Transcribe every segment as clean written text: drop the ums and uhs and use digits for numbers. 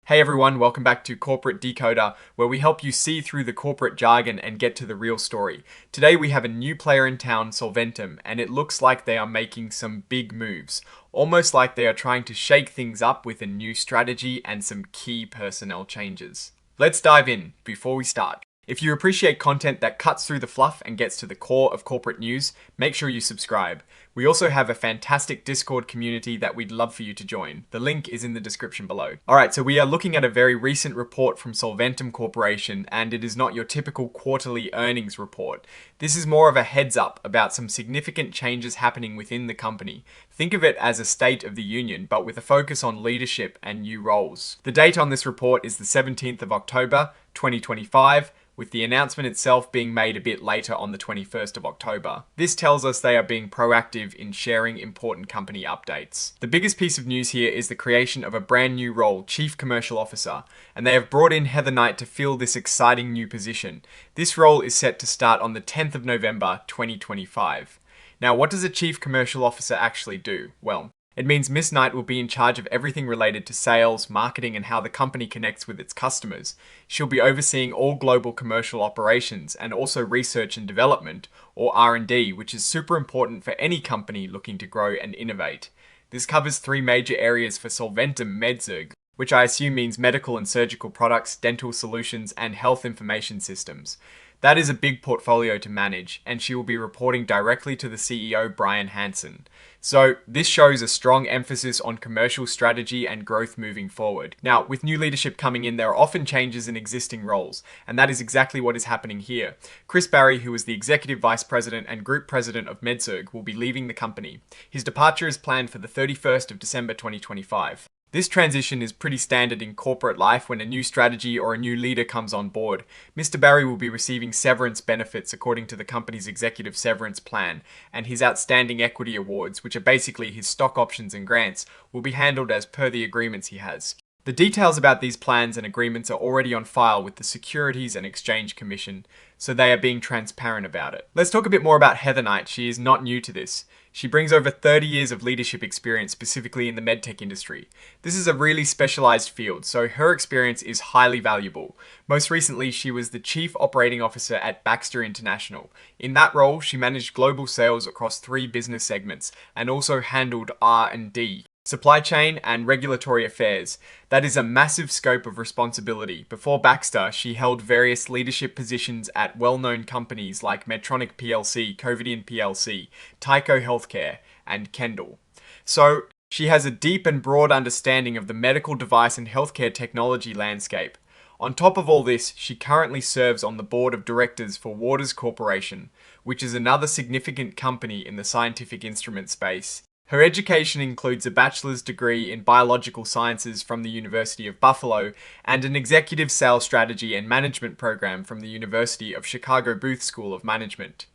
Hey everyone, welcome back to Corporate Decoder, where we help you see through the corporate jargon and get to the real story. Today we have a new player in town, Solventum, and it looks like they are making some big moves. Almost like they are trying to shake things up with a new strategy and some key personnel changes. Let's dive in before we start. If you appreciate content that cuts through the fluff and gets to the core of corporate news, make sure you subscribe. We also have a fantastic Discord community that we'd love for you to join. The link is in the description below. Alright, so we are looking at a very recent report from Solventum Corporation, and it is not your typical quarterly earnings report. This is more of a heads up about some significant changes happening within the company. Think of it as a State of the Union, but with a focus on leadership and new roles. The date on this report is the 17th of October, 2025, with the announcement itself being made a bit later on the 21st of October. This tells us they are being proactive in sharing important company updates. The biggest piece of news here is the creation of a brand new role, Chief Commercial Officer, and they have brought in Heather Knight to fill this exciting new position. This role is set to start on the 10th of November, 2025. Now, what does a Chief Commercial Officer actually do? Well, it means Miss Knight will be in charge of everything related to sales, marketing, and how the company connects with its customers. She'll be overseeing all global commercial operations and also research and development, or R&D, which is super important for any company looking to grow and innovate. This covers three major areas for Solventum MedSurg, which I assume means medical and surgical products, dental solutions, and health information systems. That is a big portfolio to manage, and she will be reporting directly to the CEO, Brian Hansen. So this shows a strong emphasis on commercial strategy and growth moving forward. Now, with new leadership coming in, there are often changes in existing roles, and that is exactly what is happening here. Chris Barry, who is the Executive Vice President and Group President of MedSurg, will be leaving the company. His departure is planned for the 31st of December 2025. This transition is pretty standard in corporate life when a new strategy or a new leader comes on board. Mr. Barry will be receiving severance benefits according to the company's executive severance plan, and his outstanding equity awards, which are basically his stock options and grants, will be handled as per the agreements he has. The details about these plans and agreements are already on file with the Securities and Exchange Commission, so they are being transparent about it. Let's talk a bit more about Heather Knight. She is not new to this. She brings over 30 years of leadership experience, specifically in the medtech industry. This is a really specialized field, so her experience is highly valuable. Most recently, she was the Chief Operating Officer at Baxter International. In that role, she managed global sales across 3 business segments and also handled R&D. Supply chain and regulatory affairs. That is a massive scope of responsibility. Before Baxter, she held various leadership positions at well-known companies like Medtronic PLC, Covidien PLC, Tyco Healthcare, and Kendall. So, she has a deep and broad understanding of the medical device and healthcare technology landscape. On top of all this, she currently serves on the board of directors for Waters Corporation, which is another significant company in the scientific instrument space. Her education includes a bachelor's degree in biological sciences from the University of Buffalo and an executive sales strategy and management program from the University of Chicago Booth School of Management.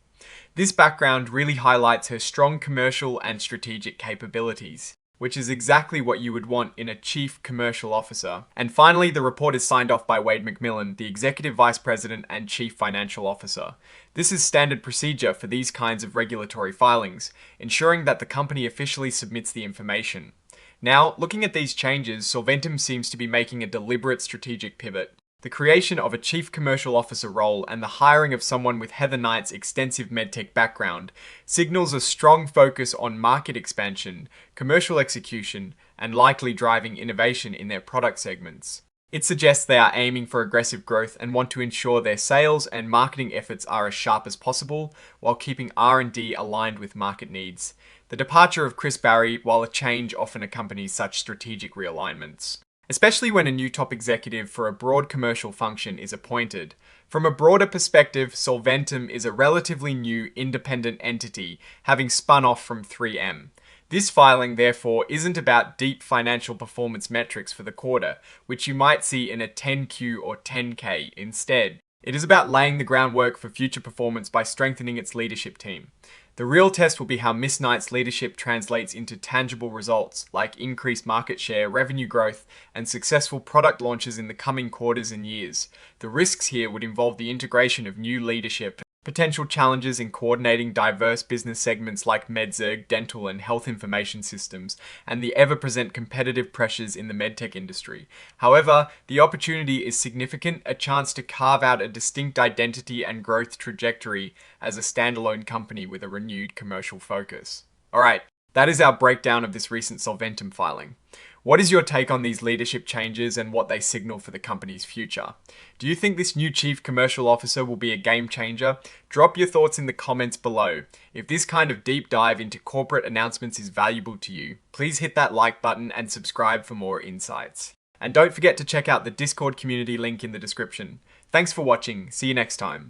This background really highlights her strong commercial and strategic capabilities, which is exactly what you would want in a Chief Commercial Officer. And finally, the report is signed off by Wade McMillan, the Executive Vice President and Chief Financial Officer. This is standard procedure for these kinds of regulatory filings, ensuring that the company officially submits the information. Now, looking at these changes, Solventum seems to be making a deliberate strategic pivot. The creation of a Chief Commercial Officer role and the hiring of someone with Heather Knight's extensive medtech background signals a strong focus on market expansion, commercial execution, and likely driving innovation in their product segments. It suggests they are aiming for aggressive growth and want to ensure their sales and marketing efforts are as sharp as possible while keeping R&D aligned with market needs. The departure of Chris Barry, while a change, often accompanies such strategic realignments, especially when a new top executive for a broad commercial function is appointed. From a broader perspective, Solventum is a relatively new independent entity, having spun off from 3M. This filing, therefore, isn't about deep financial performance metrics for the quarter, which you might see in a 10Q or 10K instead. It is about laying the groundwork for future performance by strengthening its leadership team. The real test will be how Miss Knight's leadership translates into tangible results, like increased market share, revenue growth, and successful product launches in the coming quarters and years. The risks here would involve the integration of new leadership potential challenges in coordinating diverse business segments like MedSurg, dental, and health information systems, and the ever-present competitive pressures in the medtech industry. However, the opportunity is significant, a chance to carve out a distinct identity and growth trajectory as a standalone company with a renewed commercial focus. Alright, that is our breakdown of this recent Solventum filing. What is your take on these leadership changes and what they signal for the company's future? Do you think this new Chief Commercial Officer will be a game changer? Drop your thoughts in the comments below. If this kind of deep dive into corporate announcements is valuable to you, please hit that like button and subscribe for more insights. And don't forget to check out the Discord community link in the description. Thanks for watching. See you next time.